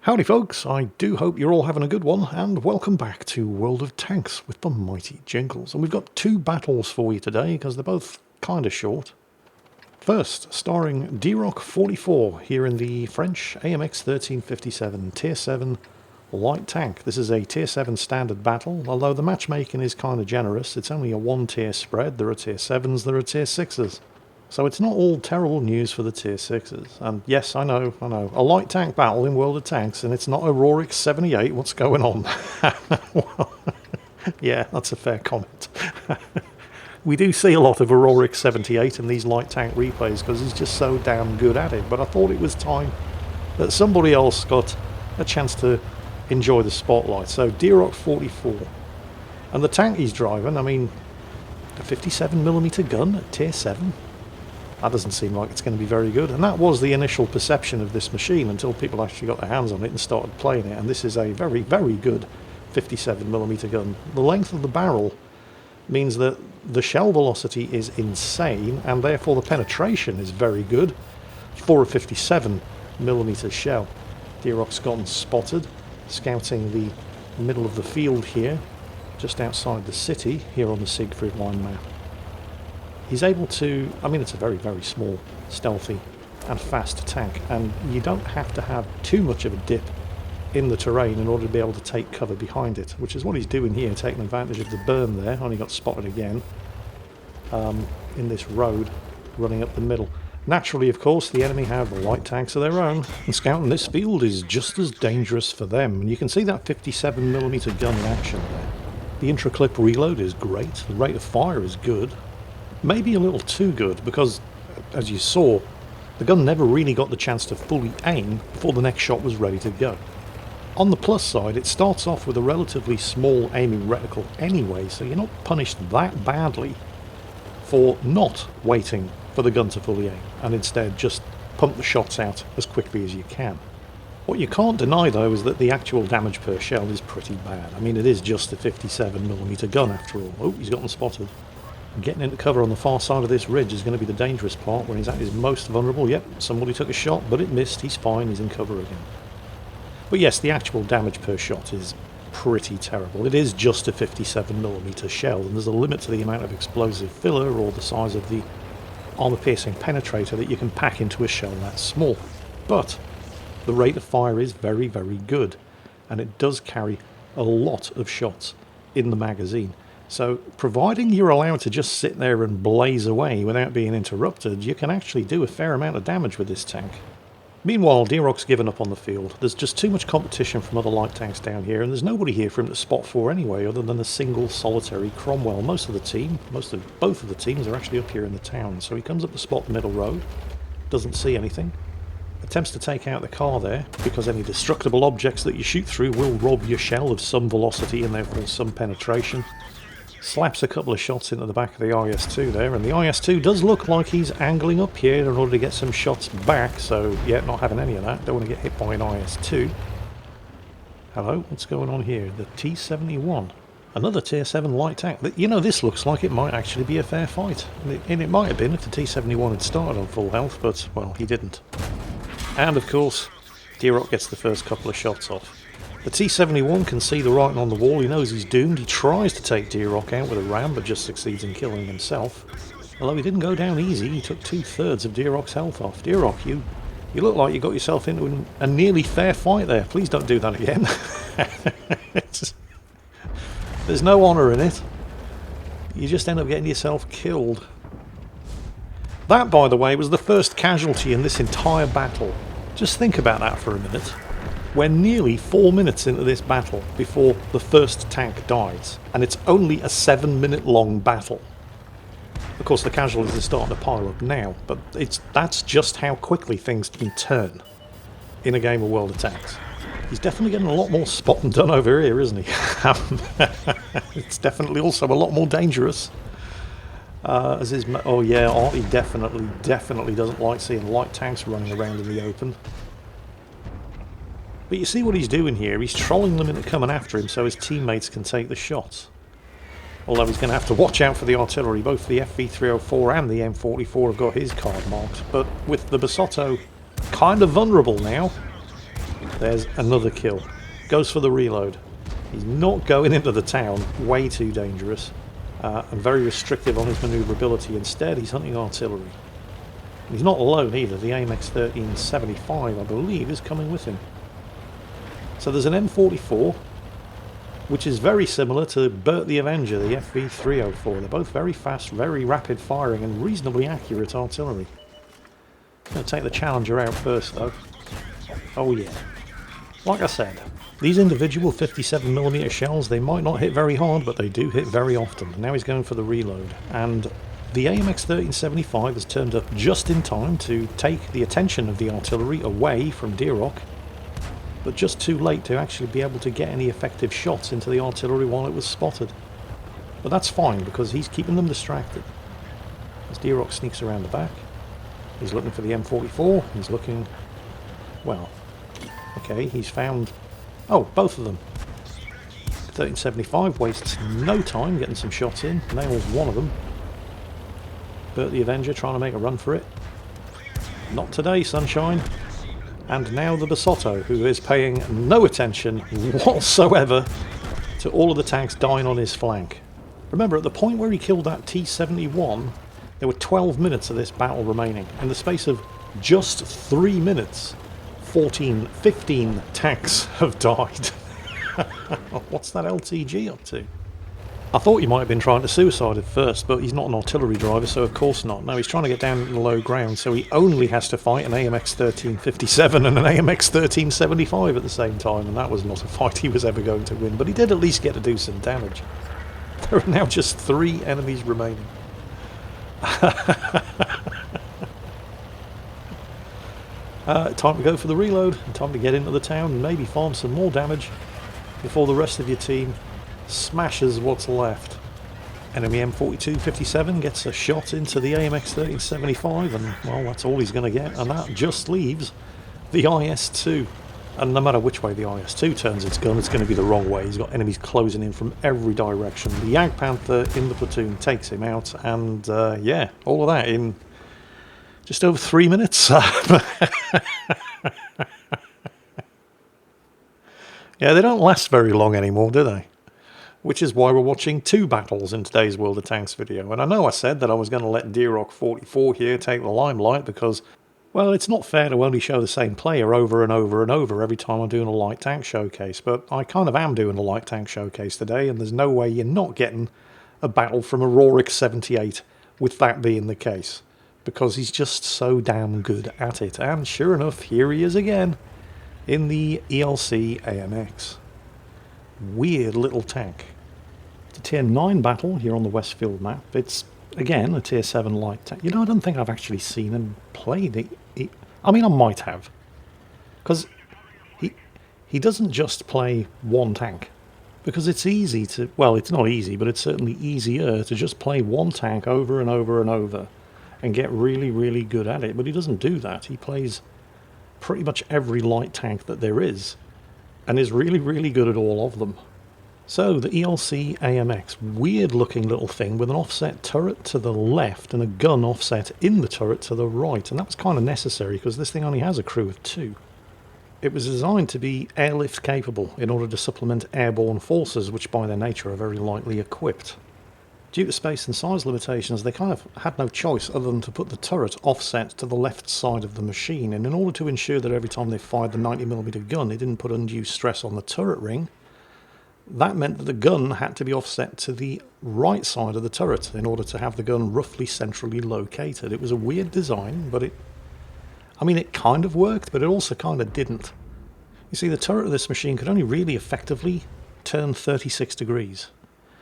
Howdy folks, I do hope you're all having a good one, and welcome back to World of Tanks with the mighty Jingles. And we've got two battles for you today, because they're both kind of short. First, starring D-Rock 44 here in the French AMX 1357 Tier 7 light tank. This is a Tier 7 standard battle, although the matchmaking is kind of generous. It's only a one tier spread. There are Tier 7s, there are Tier 6s. So it's not all terrible news for the Tier 6s. And yes, I know, a light tank battle in World of Tanks, and it's not a Rorix 78, what's going on? Well, yeah, that's a fair comment. We do see a lot of Rorix 78 in these light tank replays because he's just so damn good at it, but I thought it was time that somebody else got a chance to enjoy the spotlight. So D-Rock 44. And the tank he's driving, I mean, a 57mm gun at Tier 7? That doesn't seem like it's going to be very good, and that was the initial perception of this machine until people actually got their hands on it and started playing it. And this is a very, very good 57mm gun. The length of the barrel means that the shell velocity is insane, and therefore the penetration is very good for a 57mm shell. D-Rock's gotten spotted, scouting the middle of the field here, just outside the city, here on the Siegfried Line map. He's able to, I mean, it's a very, very small, stealthy and fast tank, and you don't have to have too much of a dip in the terrain in order to be able to take cover behind it, which is what he's doing here, taking advantage of the berm there. Only got spotted again in this road running up the middle. Naturally, of course, the enemy have light tanks of their own, and scouting this field is just as dangerous for them. And you can see that 57mm gun in action there. The intra-clip reload is great, the rate of fire is good. Maybe a little too good, because, as you saw, the gun never really got the chance to fully aim before the next shot was ready to go. On the plus side, it starts off with a relatively small aiming reticle anyway, so you're not punished that badly for not waiting for the gun to fully aim, and instead just pump the shots out as quickly as you can. What you can't deny, though, is that the actual damage per shell is pretty bad. I mean, it is just a 57mm gun after all. Oh, he's gotten spotted. Getting into cover on the far side of this ridge is going to be the dangerous part, when he's at his most vulnerable. Yep, somebody took a shot, but it missed. He's fine, he's in cover again. But yes, the actual damage per shot is pretty terrible. It is just a 57mm shell, and there's a limit to the amount of explosive filler or the size of the armor-piercing penetrator that you can pack into a shell that small. But the rate of fire is very, very good, and it does carry a lot of shots in the magazine. So, providing you're allowed to just sit there and blaze away without being interrupted, you can actually do a fair amount of damage with this tank. Meanwhile, D-Rock's given up on the field. There's just too much competition from other light tanks down here, and there's nobody here for him to spot for anyway, other than a single solitary Cromwell. Both of the teams are actually up here in the town, so he comes up the spot middle road, doesn't see anything, attempts to take out the car there, because any destructible objects that you shoot through will rob your shell of some velocity and therefore some penetration. Slaps a couple of shots into the back of the IS-2 there, and the IS-2 does look like he's angling up here in order to get some shots back, so yeah, not having any of that. Don't want to get hit by an IS-2. Hello, what's going on here? The T-71. Another Tier 7 light tank. You know, this looks like it might actually be a fair fight. And it might have been if the T-71 had started on full health, but, well, he didn't. And, of course, D-Rock gets the first couple of shots off. The T-71 can see the writing on the wall. He knows he's doomed. He tries to take D-Rock out with a ram, but just succeeds in killing himself. Although he didn't go down easy, he took 2/3 of D-Rock's health off. D-Rock, you look like you got yourself into a nearly fair fight there. Please don't do that again. There's no honour in it. You just end up getting yourself killed. That, by the way, was the first casualty in this entire battle. Just think about that for a minute. We're nearly 4 minutes into this battle before the first tank dies, and it's only a 7-minute long battle. Of course, the casualties are starting to pile up now, but that's just how quickly things can turn in a game of World of Tanks. He's definitely getting a lot more spot and done over here, isn't he? It's definitely also a lot more dangerous. Oh yeah, Artie definitely doesn't like seeing light tanks running around in the open. But you see what he's doing here, he's trolling them into coming after him so his teammates can take the shots. Although he's going to have to watch out for the artillery. Both the FV304 and the M44 have got his card marked, but with the Basotto kind of vulnerable now, There's another kill. Goes for the reload. He's not going into the town. Way too dangerous. And very restrictive on his manoeuvrability. Instead, he's hunting artillery. He's not alone either. The AMX 1375, I believe, is coming with him. So there's an M44, which is very similar to Bert the Avenger, the FV 304. They're both very fast, very rapid firing, and reasonably accurate artillery. I'm going to take the Challenger out first, though. Oh yeah. Like I said, these individual 57mm shells, they might not hit very hard, but they do hit very often. Now he's going for the reload, and the AMX 1375 has turned up just in time to take the attention of the artillery away from Deerock, but just too late to actually be able to get any effective shots into the artillery while it was spotted. But that's fine, because he's keeping them distracted. As Deerock sneaks around the back, he's looking for the M44, he's looking... well, okay, he's found... oh, both of them. 1375 wastes no time getting some shots in, nails one of them. Bert the Avenger trying to make a run for it. Not today, sunshine. And now the Basotto, who is paying no attention whatsoever to all of the tanks dying on his flank. Remember, at the point where he killed that T-71, there were 12 minutes of this battle remaining. In the space of just 3 minutes, 15 tanks have died. What's that LTG up to? I thought he might have been trying to suicide at first, but he's not an artillery driver, so of course not. No, he's trying to get down in the low ground, so he only has to fight an AMX 1357 and an AMX 1375 at the same time, and that was not a fight he was ever going to win, but he did at least get to do some damage. There are now just 3 enemies remaining. Time to go for the reload, and time to get into the town and maybe farm some more damage before the rest of your team smashes what's left. Enemy M4257 gets a shot into the AMX 1375, and well, that's all he's going to get, and that just leaves the IS-2. And no matter which way the IS-2 turns its gun, it's going to be the wrong way. He's got enemies closing in from every direction. The Jagdpanther in the platoon takes him out, and yeah, all of that in just over 3 minutes. Yeah, they don't last very long anymore, do they? Which is why we're watching 2 battles in today's World of Tanks video. And I know I said that I was going to let Deerock 44 here take the limelight because, well, it's not fair to only show the same player over and over and over every time I'm doing a light tank showcase. But I kind of am doing a light tank showcase today, and there's no way you're not getting a battle from a Rorik 78 with that being the case. Because he's just so damn good at it. And sure enough, here he is again in the ELC AMX. Weird little tank. It's a tier 9 battle here on the Westfield map. It's, again, a tier 7 light tank. You know, I don't think I've actually seen him play the... I mean, I might have. Because he doesn't just play one tank. Because it's easy to... well, it's not easy, but it's certainly easier to just play one tank over and over and over and get really, really good at it. But he doesn't do that. He plays pretty much every light tank that there is, and is really, really good at all of them. So, the ELC AMX, weird looking little thing with an offset turret to the left and a gun offset in the turret to the right, and that was kind of necessary because this thing only has a crew of 2. It was designed to be airlift capable in order to supplement airborne forces, which by their nature are very lightly equipped. Due to space and size limitations, they kind of had no choice other than to put the turret offset to the left side of the machine, and in order to ensure that every time they fired the 90mm gun, it didn't put undue stress on the turret ring, that meant that the gun had to be offset to the right side of the turret in order to have the gun roughly centrally located. It was a weird design, but it kind of worked, but it also kind of didn't. You see, the turret of this machine could only really effectively turn 36 degrees.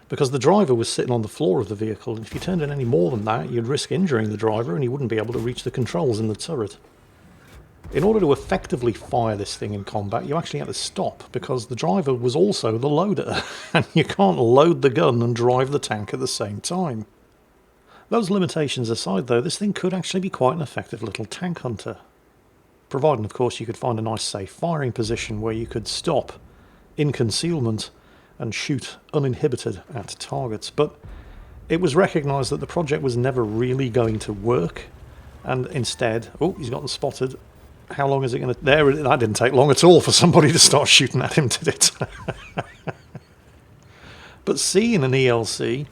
Because the driver was sitting on the floor of the vehicle, and if you turned it any more than that, you'd risk injuring the driver and he wouldn't be able to reach the controls in the turret. In order to effectively fire this thing in combat, you actually had to stop, because the driver was also the loader, and you can't load the gun and drive the tank at the same time. Those limitations aside though, this thing could actually be quite an effective little tank hunter. Providing, of course, you could find a nice safe firing position where you could stop in concealment and shoot uninhibited at targets. But it was recognised that the project was never really going to work, and instead... oh, he's gotten spotted. How long is it going to... There, that didn't take long at all for somebody to start shooting at him, did it? But seeing an ELC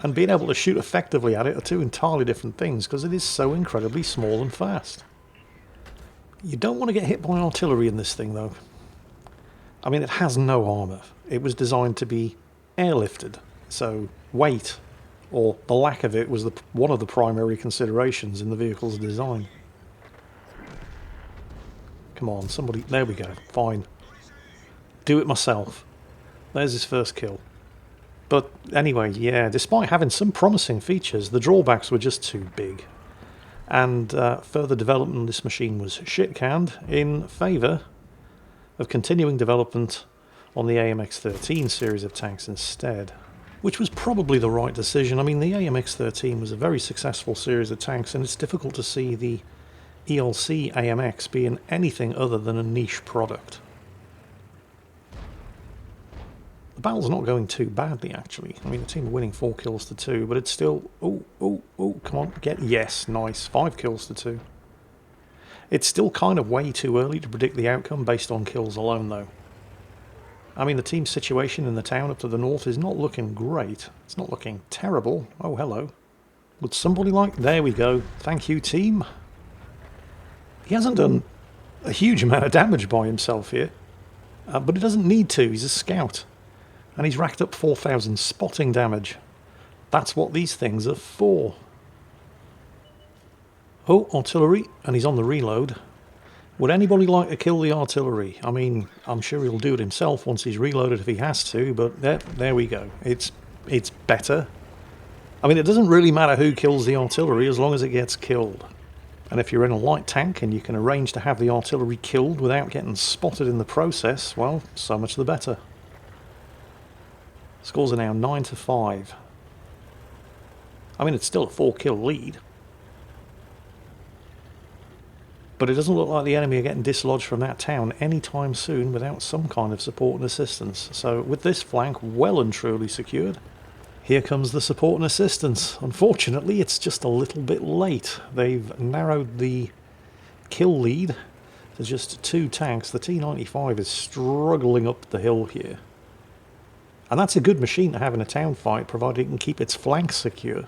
and being able to shoot effectively at it are two entirely different things, because it is so incredibly small and fast. You don't want to get hit by artillery in this thing, though. I mean, it has no armour. It was designed to be airlifted, so weight, or the lack of it, was one of the primary considerations in the vehicle's design. Come on, somebody... There we go. Fine. Do it myself. There's his first kill. But anyway, yeah, despite having some promising features, the drawbacks were just too big. And further development of this machine was shit-canned in favour of continuing development on the AMX-13 series of tanks instead. Which was probably the right decision. I mean, the AMX-13 was a very successful series of tanks, and it's difficult to see the ELC AMX being anything other than a niche product. The battle's not going too badly, actually. I mean, the team are winning 4 kills to 2, but it's still... Oh, come on, get... Yes, nice. 5 kills to 2. It's still kind of way too early to predict the outcome based on kills alone, though. I mean, the team's situation in the town up to the north is not looking great. It's not looking terrible. Oh, hello. Would somebody like... There we go. Thank you, team. He hasn't done a huge amount of damage by himself here. But he doesn't need to. He's a scout. And he's racked up 4,000 spotting damage. That's what these things are for. Oh, artillery. And he's on the reload. Would anybody like to kill the artillery? I mean, I'm sure he'll do it himself once he's reloaded if he has to, but there we go. It's better. I mean, it doesn't really matter who kills the artillery as long as it gets killed. And if you're in a light tank and you can arrange to have the artillery killed without getting spotted in the process, well, so much the better. Scores are now 9-5. I mean, it's still a 4-kill lead. But it doesn't look like the enemy are getting dislodged from that town anytime soon without some kind of support and assistance. So with this flank well and truly secured, here comes the support and assistance. Unfortunately, it's just a little bit late. They've narrowed the kill lead to just 2 tanks. The T-95 is struggling up the hill here. And that's a good machine to have in a town fight, provided it can keep its flanks secure.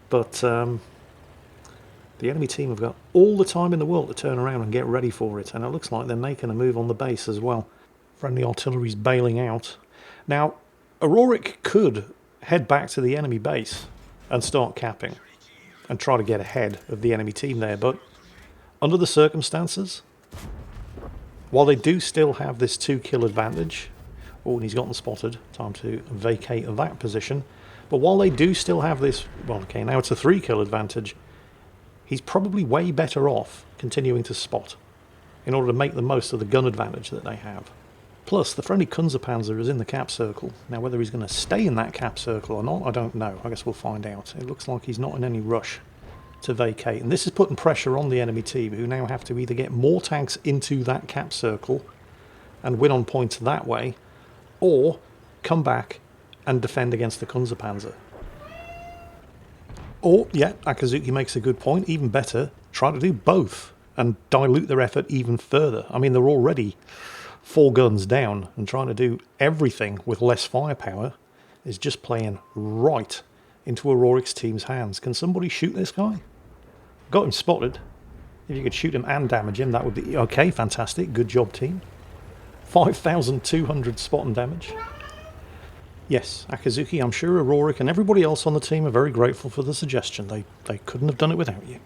But the enemy team have got all the time in the world to turn around and get ready for it. And it looks like they're making a move on the base as well. Friendly artillery's bailing out. Now, Auroric could head back to the enemy base and start capping. And try to get ahead of the enemy team there. But under the circumstances, while they do still have this 2-kill advantage... Oh, and he's gotten spotted. Time to vacate that position. But while they do still have this... Well, okay, now it's a 3-kill advantage. He's probably way better off continuing to spot in order to make the most of the gun advantage that they have. Plus, the friendly Kunzerpanzer is in the cap circle. Now, whether he's going to stay in that cap circle or not, I don't know. I guess we'll find out. It looks like he's not in any rush to vacate. And this is putting pressure on the enemy team, who now have to either get more tanks into that cap circle and win on points that way, or come back and defend against the Kunzerpanzer. Or, yeah, Akazuki makes a good point, even better, try to do both and dilute their effort even further. I mean, they're already 4 guns down, and trying to do everything with less firepower is just playing right into Auroric's team's hands. Can somebody shoot this guy? Got him spotted. If you could shoot him and damage him, that would be... Okay, fantastic. Good job, team. 5,200 spot and damage. Yes, Akazuki, I'm sure Auroric and everybody else on the team are very grateful for the suggestion. They couldn't have done it without you.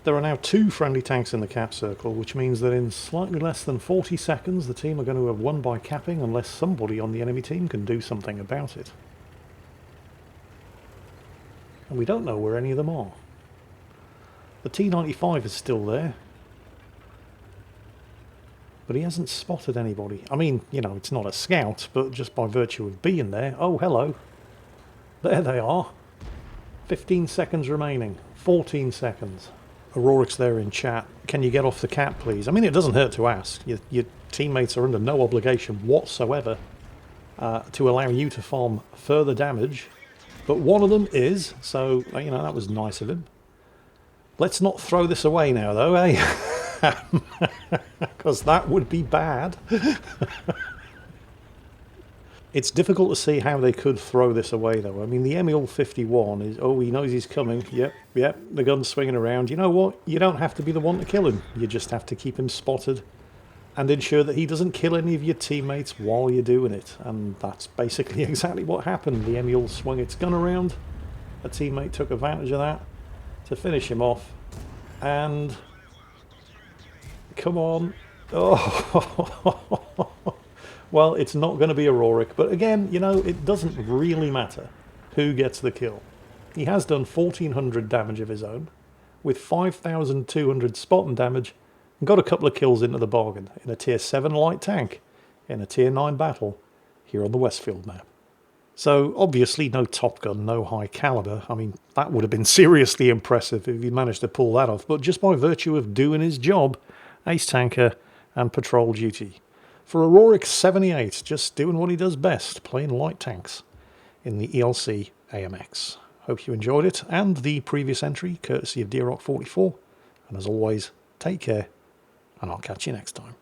There are now 2 friendly tanks in the cap circle, which means that in slightly less than 40 seconds the team are going to have won by capping unless somebody on the enemy team can do something about it. And we don't know where any of them are. The T-95 is still there. But he hasn't spotted anybody. I mean, you know, it's not a scout, but just by virtue of being there... Oh, hello. There they are. 15 seconds remaining. 14 seconds. Auroric's there in chat. Can you get off the cap, please? I mean, it doesn't hurt to ask. Your teammates are under no obligation whatsoever to allow you to farm further damage. But one of them is, so, you know, that was nice of him. Let's not throw this away now, though, eh? because that would be bad. It's difficult to see how they could throw this away, though. I mean, the Emil 51 is, oh, he knows he's coming. Yep, the gun's swinging around. You know what? You don't have to be the one to kill him. You just have to keep him spotted and ensure that he doesn't kill any of your teammates while you're doing it. And that's basically exactly what happened. The Emil swung its gun around. A teammate took advantage of that to finish him off. And... come on. Oh... well, it's not going to be a Rorik, but again, you know, it doesn't really matter who gets the kill. He has done 1,400 damage of his own, with 5,200 spot and damage, and got a couple of kills into the bargain in a tier 7 light tank, in a tier 9 battle, here on the Westfield map. So, obviously no Top Gun, no high caliber. I mean, that would have been seriously impressive if he managed to pull that off, but just by virtue of doing his job, ace tanker and patrol duty. For a Rorik 78, just doing what he does best, playing light tanks in the ELC AMX. Hope you enjoyed it, and the previous entry, courtesy of Deerrock44. And as always, take care, and I'll catch you next time.